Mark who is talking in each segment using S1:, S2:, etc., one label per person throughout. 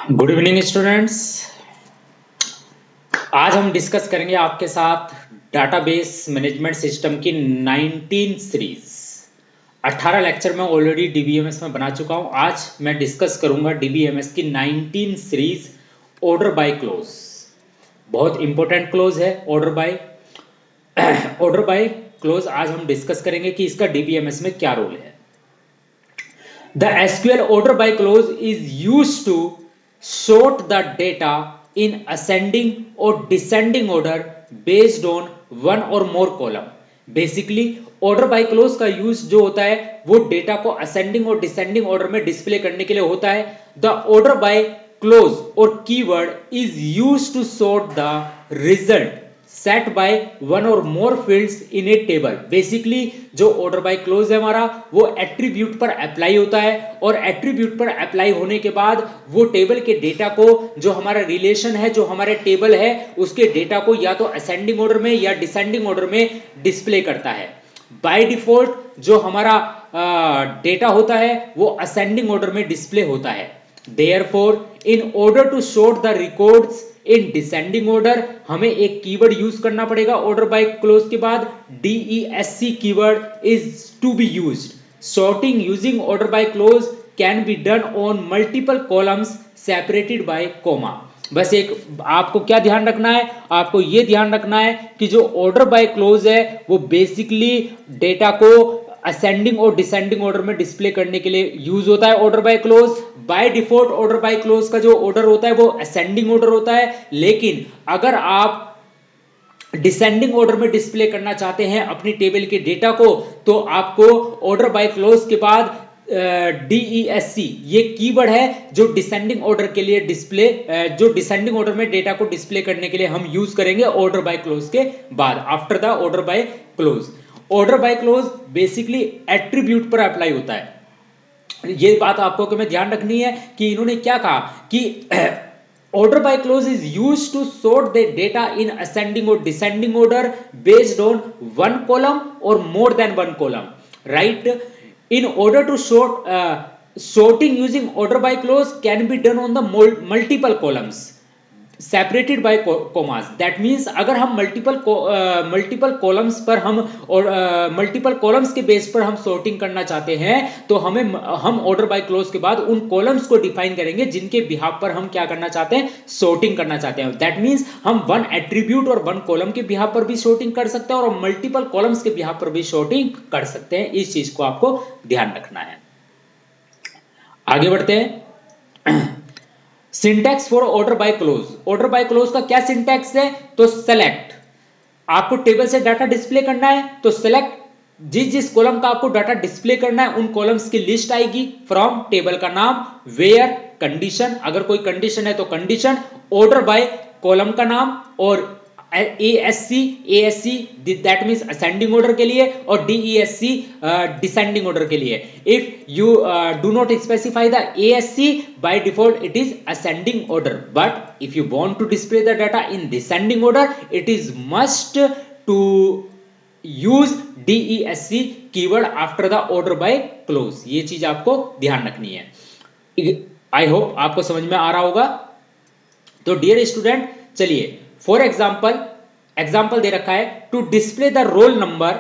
S1: Good evening students. आज हम discuss करेंगे आपके साथ डाटाबेस मैनेजमेंट सिस्टम की 19 सीरीज। 18 लेक्चर में ऑलरेडी डीबीएमएस में बना चुका हूं। आज मैं डिस्कस करूंगा डीबीएमएस की 19 सीरीज ऑर्डर बाय क्लोज। बहुत इंपॉर्टेंट क्लोज है ऑर्डर बाय क्लोज। आज हम डिस्कस करेंगे कि इसका डीबीएमएस में क्या रोल है। The SQL order by clause is used to sort the data in ascending or descending order based on one or more column. Basically order by clause का use जो होता है वो डेटा को असेंडिंग और डिसेंडिंग ऑर्डर में display करने के लिए होता है। The order by clause और keyword is used to sort the result set by one or more fields in a table. Basically जो ऑर्डर बाय क्लोज है हमारा वो एट्रीब्यूट पर अप्लाई होता है और एट्रीब्यूट पर अप्लाई होने के बाद वो टेबल के डेटा को, जो हमारा रिलेशन है, जो हमारे टेबल है, उसके डेटा को या तो असेंडिंग ऑर्डर में या डिसेंडिंग ऑर्डर में डिस्प्ले करता है। बाय डिफॉल्ट जो हमारा डेटा होता है वो असेंडिंग ऑर्डर में डिस्प्ले होता है। Therefore in order to sort the records in descending order हमें एक कीवर्ड यूज करना पड़ेगा ऑर्डर बाय क्लोज के बाद। DESC keyword is to be used. Sorting using order by clause can be done on multiple columns separated by comma. बस एक आपको क्या ध्यान रखना है, आपको यह ध्यान रखना है कि जो ऑर्डर बाय क्लोज है वो बेसिकली डेटा को असेंडिंग और डिसेंडिंग ऑर्डर में डिस्प्ले करने के लिए यूज होता है order by close. By default order by close का जो ऑर्डर होता है वो असेंडिंग ऑर्डर होता है, लेकिन अगर आप डिसेंडिंग ऑर्डर में डिस्प्ले करना चाहते हैं अपनी टेबल के डेटा को तो आपको ऑर्डर बाय क्लोज के बाद DESC ये कीवर्ड है जो डिसेंडिंग ऑर्डर के लिए डिस्प्ले, जो डिसेंडिंग ऑर्डर में डेटा को डिस्प्ले करने के लिए हम यूज करेंगे ऑर्डर बाय क्लोज के बाद, after the order by close. Order by close basically attribute पर अप्लाई होता है। ये बात आपको में ध्यान रखनी है कि इन्होंने क्या कहा कि order by clause is used to sort the data in ascending or descending order based on one column or more than one column, right. In order to sorting using order by clause can be done on the multiple columns separated by commas। that means अगर हम multiple columns पर हम और multiple columns के base पर हम sorting करना चाहते हैं तो हम ऑर्डर बाय क्लोज के बाद उन कॉलम्स को डिफाइन करेंगे जिनके बिहाफ पर हम क्या करना चाहते हैं, सॉर्टिंग करना चाहते हैं। दैट मींस हम वन एट्रीब्यूट और वन कॉलम के बिहाफ पर भी सॉर्टिंग कर सकते हैं और मल्टीपल कॉलम्स के बिहाफ पर भी सॉर्टिंग कर सकते हैं। इस चीज को आपको ध्यान रखना है। आगे बढ़ते हैं। Syntax for order by close. Order by close का क्या सिंटैक्स है, तो सेलेक्ट, आपको टेबल से डाटा डिस्प्ले करना है तो सेलेक्ट, जिस कॉलम का आपको डाटा डिस्प्ले करना है उन कॉलम्स की लिस्ट आएगी। फ्रॉम टेबल का नाम, वेयर कंडीशन, अगर कोई कंडीशन है तो कंडीशन, ऑर्डर बाय कॉलम का नाम और ASC that means ascending order के लिए और DESC डिसेंडिंग ऑर्डर के लिए। If you do not specify the ASC by default it is ascending order, but if you want to display the data in descending order it is must to use DESC keyword after the order by clause। ये चीज आपको ध्यान रखनी है। I hope आपको समझ में आ रहा होगा। तो डियर स्टूडेंट चलिए फॉर एग्जाम्पल दे रखा है to display the roll number,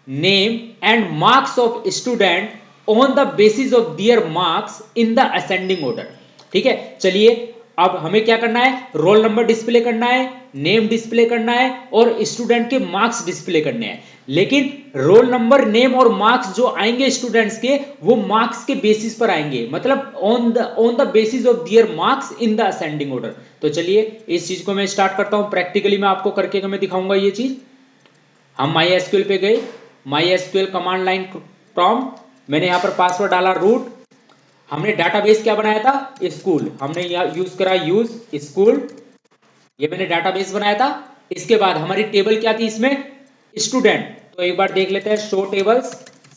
S1: name and marks of student on the basis of their marks in the ascending order. ठीक है, चलिए अब हमें क्या करना है, रोल नंबर डिस्प्ले करना है, नेम डिस्प्ले करना है और स्टूडेंट के मार्क्स डिस्प्ले करने हैं। लेकिन रोल नंबर, नेम और मार्क्स जो आएंगे स्टूडेंट्स के वो मार्क्स के बेसिस पर आएंगे, मतलब on the basis of their marks in the ascending order. तो चलिए इस चीज को मैं स्टार्ट करता हूं, प्रैक्टिकली मैं आपको करके मैं दिखाऊंगा ये चीज। हम MySQL पे गए, MySQL कमांड लाइन प्रॉम्प्ट, मैंने यहां पर पासवर्ड डाला रूट, हमने डाटाबेस क्या बनाया था, स्कूल, हमने यहां यूज करा यूज स्कूल, ये मैंने डाटाबेस बनाया था। इसके बाद हमारी टेबल क्या थी इसमें, स्टूडेंट। तो एक बार देख लेते हैं show tables,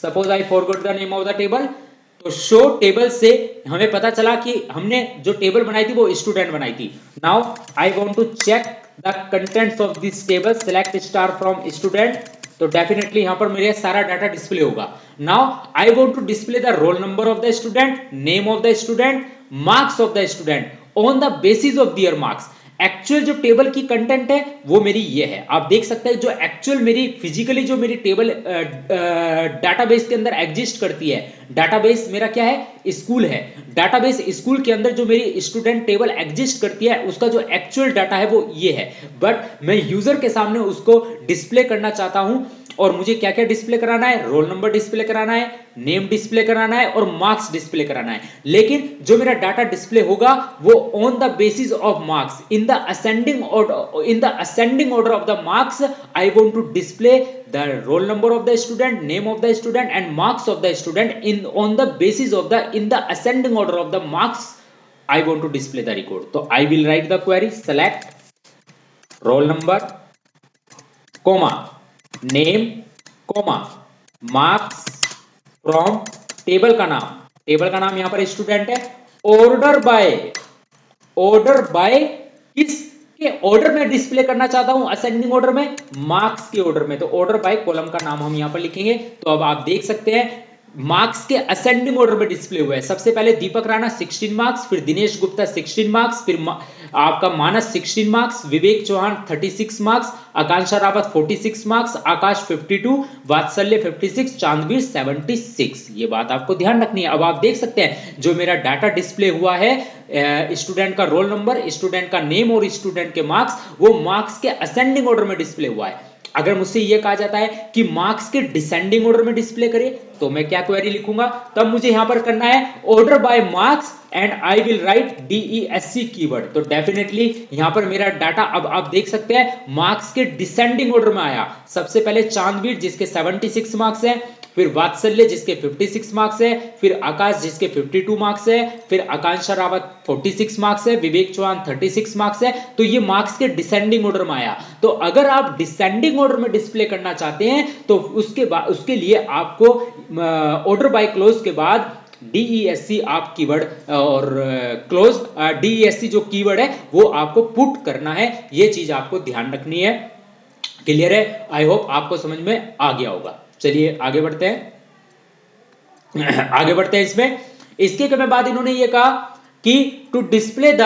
S1: suppose I forgot the name of the table. तो शो टेबल से हमें पता चला कि हमने जो टेबल बनाई थी वो स्टूडेंट बनाई थी। Now I want to check the contents of this table, select star from student, तो डेफिनेटली यहां पर मेरे सारा डाटा डिस्प्ले होगा। Now I want to display the roll number of the student, name of the student, marks of the student on the basis of their marks. Actual जो table की content है वो मेरी ये है, आप देख सकते हैं जो एक्चुअल मेरी फिजिकली जो मेरी टेबल डाटाबेस के अंदर एग्जिस्ट करती है। डाटाबेस मेरा क्या है, स्कूल है। डाटाबेस स्कूल के अंदर जो मेरी स्टूडेंट टेबल एग्जिस्ट करती है उसका जो एक्चुअल डाटा है वो ये है, बट मैं यूजर के सामने उसको डिस्प्ले करना चाहता हूं। और मुझे क्या क्या डिस्प्ले कराना है, रोल नंबर डिस्प्ले कराना है, नेम डिस्प्ले कराना है और मार्क्स डिस्प्ले कराना है। लेकिन जो मेरा डाटा डिस्प्ले होगा वो on the basis of marks, in the ascending order of the marks I want to display the roll number of the student, name of the student and marks of the student in on the basis of the in the ascending order of the marks I want to display the record. तो I will write the query, select roll number comma name comma marks from table का नाम यहां पर student है, order by किसके order में display करना चाहता हूं, असेंडिंग ऑर्डर में, मार्क्स के ऑर्डर में। तो ऑर्डर बाय कॉलम का नाम हम यहां पर लिखेंगे। तो अब आप देख सकते हैं मार्क्स के असेंडिंग ऑर्डर में डिस्प्ले हुआ है। सबसे पहले दीपक राणा 16 मार्क्स, फिर दिनेश गुप्ता 16 मार्क्स, फिर आपका मानस 16 मार्क्स, विवेक चौहान 36 मार्क्स, आकांक्षा रावत 46 मार्क्स, आकाश 52, वात्सल्य 56, चांदवीर 76। ये बात आपको ध्यान रखनी है। अब आप देख सकते हैं जो मेरा डाटा डिस्प्ले हुआ है, स्टूडेंट का रोल नंबर, स्टूडेंट का नेम और स्टूडेंट के मार्क्स, वो मार्क्स के असेंडिंग ऑर्डर में डिस्प्ले हुआ है। अगर मुझसे यह कहा जाता है कि मार्क्स के डिसेंडिंग ऑर्डर में डिस्प्ले करे तो मैं क्या क्वेरी लिखूंगा, तब मुझे यहां पर करना है order by marks and I will right DESC keyword. तो डेफिनेटली यहां पर मेरा डाटा अब आप देख सकते हैं मार्क्स के डिसेंडिंग ऑर्डर में आया। सबसे पहले चांदवीर जिसके 76 मार्क्स है, फिर वात्सल्य जिसके 56 मार्क्स है, फिर आकाश जिसके 52 मार्क्स है, फिर आकांक्षा रावत 46 मार्क्स है, विवेक चौहान 36 मार्क्स है। तो ये मार्क्स के डिसेंडिंग ऑर्डर में आया। तो अगर आप डिसेंडिंग ऑर्डर में डिस्प्ले करना चाहते हैं तो उसके लिए आपको ऑर्डर बाय क्लोज के बाद DESC आप कीवर्ड और क्लोज DESC जो कीवर्ड है वो आपको पुट करना है। ये चीज आपको ध्यान रखनी है। क्लियर है? आई होप आपको समझ में आ गया होगा। चलिए आगे बढ़ते हैं इसमें। इसके बाद इन्होंने ये कहा कि to display the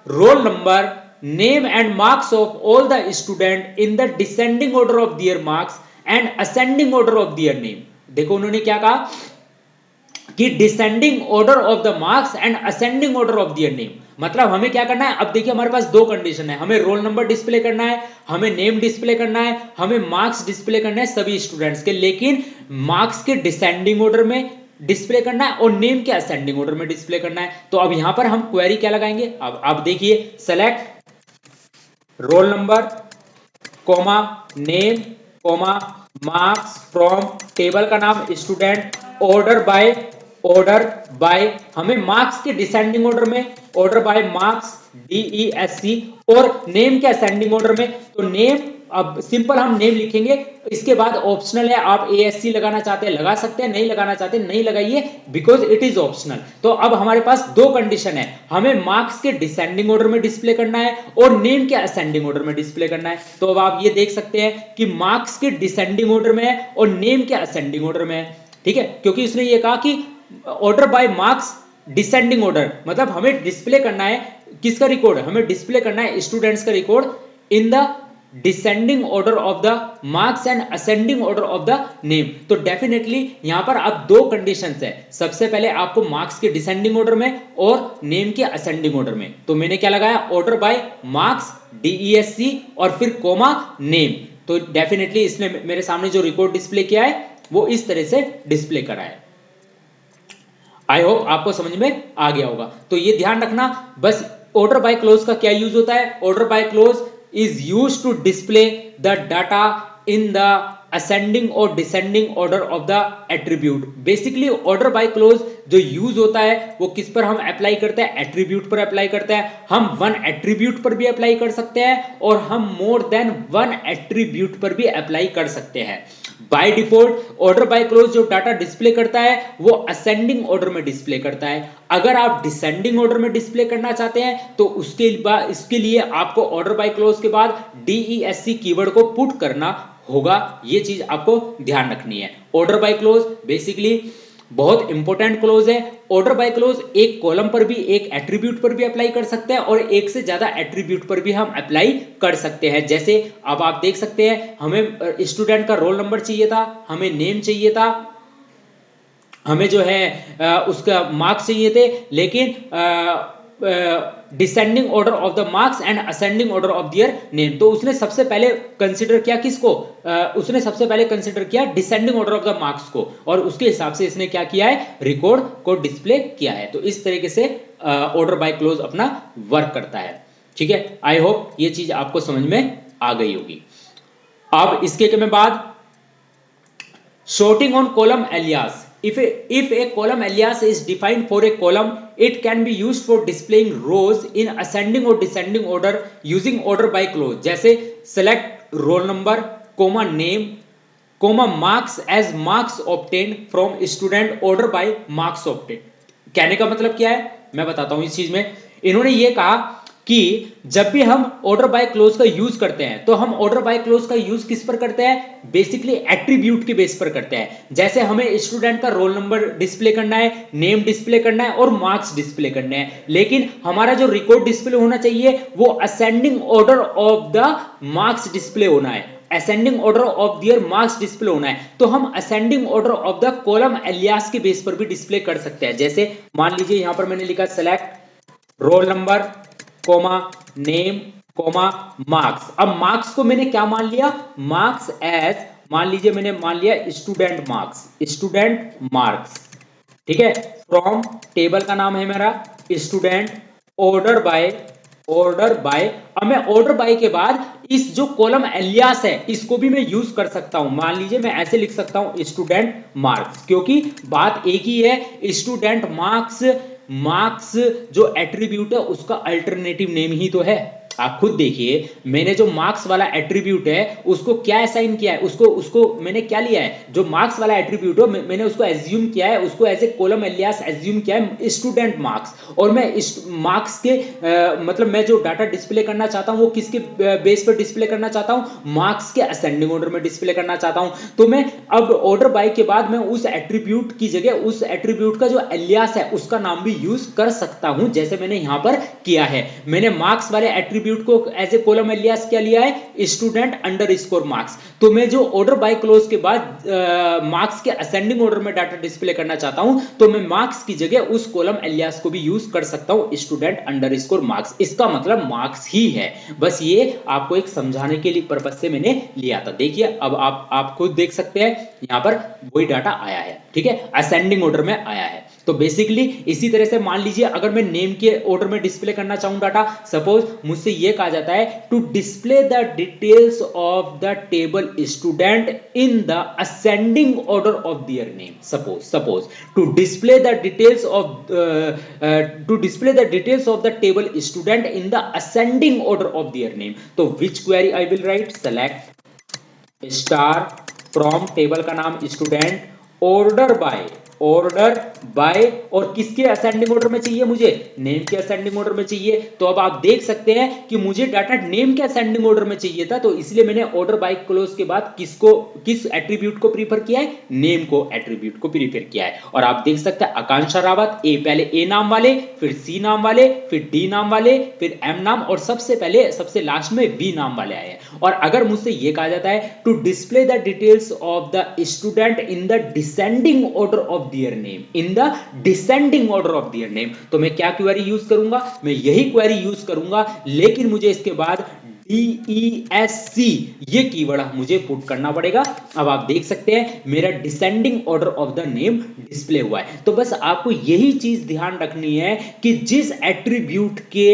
S1: roll number name and marks of all the student in the descending order of their marks and ascending order of their name. देखो उन्होंने क्या कहा कि descending order of the marks and ascending order of their name. मतलब हमें क्या करना है, अब देखिए हमारे पास दो कंडीशन है, हमें रोल नंबर डिस्प्ले करना है, हमें नेम डिस्प्ले करना है, हमें मार्क्स डिस्प्ले करना है सभी स्टूडेंट्स के, लेकिन मार्क्स के डिसेंडिंग ऑर्डर में डिस्प्ले करना है और नेम के असेंडिंग ऑर्डर में डिस्प्ले करना है। तो अब यहां पर हम क्वेरी क्या लगाएंगे, अब आप देखिए select roll number comma name comma marks from table का नाम स्टूडेंट, ऑर्डर बाय हमें मार्क्स के डिसेंडिंग ऑर्डर में, ऑर्डर बाय मार्क्स DESC, और नेम के असेंडिंग ऑर्डर में। तो नेम, अब सिंपल हम नेम लिखेंगे, इसके बाद ऑप्शनल है, आप ASC लगाना चाहते हैं लगा सकते हैं, नहीं लगाना चाहते नहीं लगाइए बिकॉज इट इज ऑप्शनल। तो अब हमारे पास दो कंडीशन है, हमें मार्क्स के डिसेंडिंग ऑर्डर में डिस्प्ले करना है और नेम के असेंडिंग ऑर्डर में डिस्प्ले करना है। तो अब आप ये देख सकते हैं कि मार्क्स के डिसेंडिंग ऑर्डर में है और नेम के असेंडिंग ऑर्डर में है। ठीक है, क्योंकि उसने ये कहा कि order by marks descending order, मतलब हमें डिस्प्ले करना है किसका रिकॉर्ड, हमें डिस्प्ले करना है स्टूडेंट्स का record in the descending order of the marks and ascending order of the name. तो डेफिनेटली यहां पर आप दो कंडीशंस है, सबसे पहले आपको मार्क्स के डिसेंडिंग ऑर्डर में और नेम के असेंडिंग ऑर्डर में। तो मैंने क्या लगाया, ऑर्डर बाय मार्क्स DESC और फिर कोमा नेम। तो डेफिनेटली इसने मेरे सामने जो रिकॉर्ड डिस्प्ले किया है वो इस तरह से डिस्प्ले करा है। आई होप आपको समझ में आ गया होगा। तो ये ध्यान रखना बस, ऑर्डर बाय क्लोज का क्या यूज होता है, order by close is used to display the data in the ascending or descending order of the attribute। Basically order by close जो यूज होता है वो किस पर हम अप्लाई करते हैं, एट्रीब्यूट पर अप्लाई करते हैं। हम वन एट्रीब्यूट पर भी अप्लाई कर सकते हैं और हम मोर देन वन एट्रीब्यूट पर भी अप्लाई कर सकते हैं। By default order by close जो डाटा डिस्प्ले करता है वो असेंडिंग ऑर्डर में डिस्प्ले करता है। अगर आप डिसेंडिंग ऑर्डर में डिस्प्ले करना चाहते हैं तो इसके लिए आपको ऑर्डर बाय क्लोज के बाद DESC कीवर्ड को पुट करना होगा। ये चीज आपको ध्यान रखनी है। ऑर्डर बाय क्लोज बेसिकली बहुत इंपॉर्टेंट क्लोज है। ऑर्डर बाय क्लोज एक कॉलम पर भी, एक एट्रीब्यूट पर भी अप्लाई कर सकते हैं और एक से ज्यादा एट्रीब्यूट पर भी हम अप्लाई कर सकते हैं। जैसे अब आप देख सकते हैं, हमें स्टूडेंट का रोल नंबर चाहिए था, हमें नेम चाहिए था, हमें जो है उसका मार्क्स चाहिए थे, लेकिन descending order of the marks and ascending order of their name. तो उसने सबसे पहले कंसिडर किया किसको? उसने सबसे पहले कंसिडर किया descending order of the marks को, और उसके हिसाब से इसने क्या किया है? रिकॉर्ड को डिस्प्ले किया है। तो इस तरीके से ऑर्डर बाय क्लोज अपना वर्क करता है। ठीक है, आई होप ये चीज आपको समझ में आ गई होगी। अब इसके के बाद sorting on column alias. If a column alias is defined for a column, it can be used for displaying rows in ascending or descending order using order by clause. जैसे select roll number, comma name, comma marks as marks obtained from student order by marks obtained. कहने का मतलब क्या है मैं बताता हूं। इस चीज में इन्होंने ये कहा कि जब भी हम ऑर्डर बाय क्लोज का यूज करते हैं तो हम ऑर्डर बाय क्लोज का यूज किस पर करते हैं? बेसिकली एट्रीब्यूट के बेस पर करते हैं। जैसे हमें स्टूडेंट का रोल नंबर डिस्प्ले करना है, नेम डिस्प्ले करना है और मार्क्स डिस्प्ले करने हैं, लेकिन हमारा जो रिकॉर्ड डिस्प्ले होना चाहिए वो ascending order of the marks display होना है, ascending order of their marks display होना है। तो हम ascending order of the column alias के बेस पर भी डिस्प्ले कर सकते हैं। जैसे मान लीजिए यहां पर मैंने लिखा select roll number, comma name, comma marks. अब मार्क्स को मैंने क्या मान लिया? मार्क्स एज, मान लीजिए मैंने मान लिया स्टूडेंट मार्क्स, स्टूडेंट मार्क्स। ठीक है, फ्रॉम टेबल का नाम है मेरा student, order bye, order by. अब मैं ऑर्डर बाय के बाद इस जो कॉलम एलियास है इसको भी मैं यूज कर सकता हूं। मान लीजिए मैं ऐसे लिख सकता हूं स्टूडेंट मार्क्स, क्योंकि बात एक ही है, स्टूडेंट मार्क्स, मार्क्स जो एट्रीब्यूट है उसका अल्टरनेटिव नेम ही तो है। आप खुद देखिए, मैंने जो मार्क्स वाला एट्रीब्यूट है उसको क्या असाइन किया है? उसको मैंने क्या लिया है? जो मार्क्स वाला एट्रीब्यूट हो मैंने उसको एज्यूम किया है, उसको as a column alias assume किया है स्टूडेंट मार्क्स। और मैं इस मार्क्स के मतलब मैं जो डाटा डिस्प्ले करना चाहता हूं वो किसके बेस पर डिस्प्ले करना चाहता हूं? मार्क्स के असेंडिंग ऑर्डर में डिस्प्ले करना चाहता हूं। तो मैं अब ऑर्डर बाय के बाद मैं उस एट्रीब्यूट की जगह उस एट्रीब्यूट का जो एलियास है उसका नाम भी यूज कर सकता हूं, जैसे मैंने यहां पर किया है। मैंने मार्क्स वाले एट्रीब्यूट को एज ए कॉलम एलियास क्या लिया है? Student underscore marks. तो मैं जो ऑर्डर बाय क्लोज के बाद मार्क्स के असेंडिंग ऑर्डर में डाटा डिस्प्ले करना चाहता हूं तो मैं मार्क्स की जगह उस कॉलम एलियास को भी यूज कर सकता हूं स्टूडेंट अंडरस्कोर मार्क्स। इसका मतलब मार्क्स ही है, बस ये आपको एक समझाने के लिए पर्पस से मैंने लिया था। देखिए अब आप खुद देख सकते हैं यहां पर वही डाटा आया है। ठीक है, असेंडिंग ऑर्डर में आया है। तो बेसिकली इसी तरह से मान लीजिए अगर मैं नेम के ऑर्डर में डिस्प्ले करना चाहूं डाटा, सपोज मुझसे ये कहा जाता है to display the details of the table student in the ascending order of their name. Suppose to display the details of the table student in the ascending order of their name. तो which query I will write? Select star from table का नाम student, order bye और किसके ascending order में चाहिए? मुझे name के ascending order में चाहिए। तो अब आप देख सकते हैं कि मुझे डाटा नेम के असेंडिंग ऑर्डर में चाहिए था, तो इसलिए मैंने ऑर्डर बाय क्लोज के बाद किस एट्रीब्यूट को प्रीफर किया है? नेम को एट्रीब्यूट को प्रीफर किया है। और आप देख सकते हैं आकांक्षा रावत, पहले ए नाम वाले, फिर सी नाम वाले, फिर डी नाम वाले, फिर एम नाम और सबसे लास्ट में बी नाम वाले आए हैं। और अगर मुझसे यह कहा जाता है to display the details of the student in the descending order of their name, in the descending order of their name, तो मैं क्या क्वेरी यूज करूंगा? मैं यही क्वेरी यूज करूंगा, लेकिन मुझे इसके बाद DESC ये कीवर्ड मुझे पुट करना पड़ेगा। अब आप देख सकते हैं मेरा descending order of the name display हुआ है। तो बस आपको यही चीज ध्यान रखनी है कि जिस एट्रीब्यूट के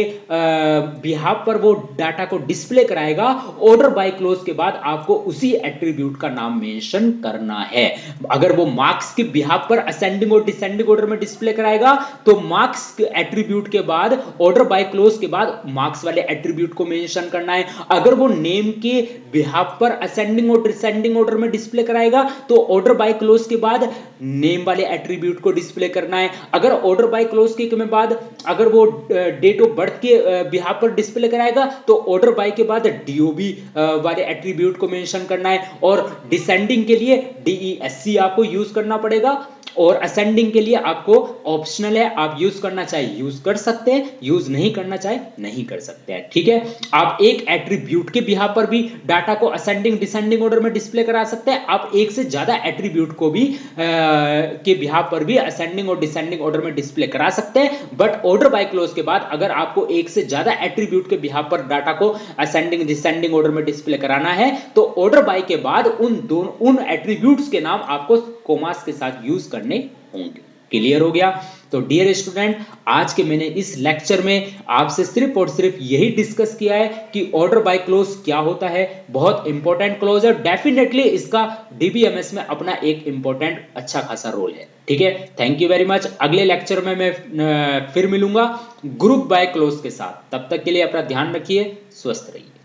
S1: बिहाफ पर वो डाटा को डिस्प्ले कराएगा, ऑर्डर बाय क्लोज के बाद आपको उसी एट्रीब्यूट का नाम मेंशन करना है। अगर वो मार्क्स के बिहाफ पर असेंडिंग और डिसेंडिंग ऑर्डर में डिस्प्ले कराएगा तो मार्क्स के एट्रीब्यूट के बाद ऑर्डर बाय क्लोज के बाद मार्क्स वाले एट्रीब्यूट को मेंशन करना है। अगर वो नेम के बिहाफ पर असेंडिंग और डिसेंडिंग ऑर्डर में डिस्प्ले कराएगा तो ऑर्डर बाय क्लोज के बाद नेम वाले एट्रीब्यूट को डिस्प्ले करना है। अगर ऑर्डर बाय क्लोज के बाद अगर वो डेट ऑफ बर्थ के बिहाफ पर डिस्प्ले कराएगा तो ऑर्डर बाय के बाद DOB वाले एट्रीब्यूट को मेंशन करना है। और डिसेंडिंग के लिए DESC आपको यूज करना पड़ेगा। और असेंडिंग के लिए आपको ऑप्शनल है, आप यूज करना चाहे यूज कर सकते हैं, यूज नहीं करना चाहे नहीं कर सकते हैं। ठीक है, आप एक एट्रीब्यूट के बिहाफ पर भी डाटा को असेंडिंग डिसेंडिंग ऑर्डर में डिस्प्ले करा सकते हैं, आप एक से ज्यादा एट्रीब्यूट को भी के बिहाफ पर भी असेंडिंग और डिसेंडिंग ऑर्डर में डिस्प्ले करा सकते हैं। बट ऑर्डर बाय क्लोज के बाद अगर आपको एक से ज्यादा एट्रीब्यूट के बिहाफ पर डाटा को असेंडिंग डिसेंडिंग ऑर्डर में डिस्प्ले कराना है तो ऑर्डर बाय के बाद उन एट्रीब्यूट्स के नाम आपको कोमास के साथ यूज करने होंगे। क्लियर हो गया? तो डियर स्टूडेंट, आज के मैंने इस लेक्चर में आपसे सिर्फ और सिर्फ यही डिस्कस किया है कि ऑर्डर बाय क्लोज क्या होता है। बहुत इंपॉर्टेंट क्लोज है, डेफिनेटली इसका डीबीएमएस में अपना एक इंपॉर्टेंट अच्छा खासा रोल है। ठीक है, थैंक यू वेरी मच। अगले लेक्चर में मैं फिर मिलूंगा ग्रुप बाय क्लोज के साथ। तब तक के लिए अपना ध्यान रखिए, स्वस्थ रहिए।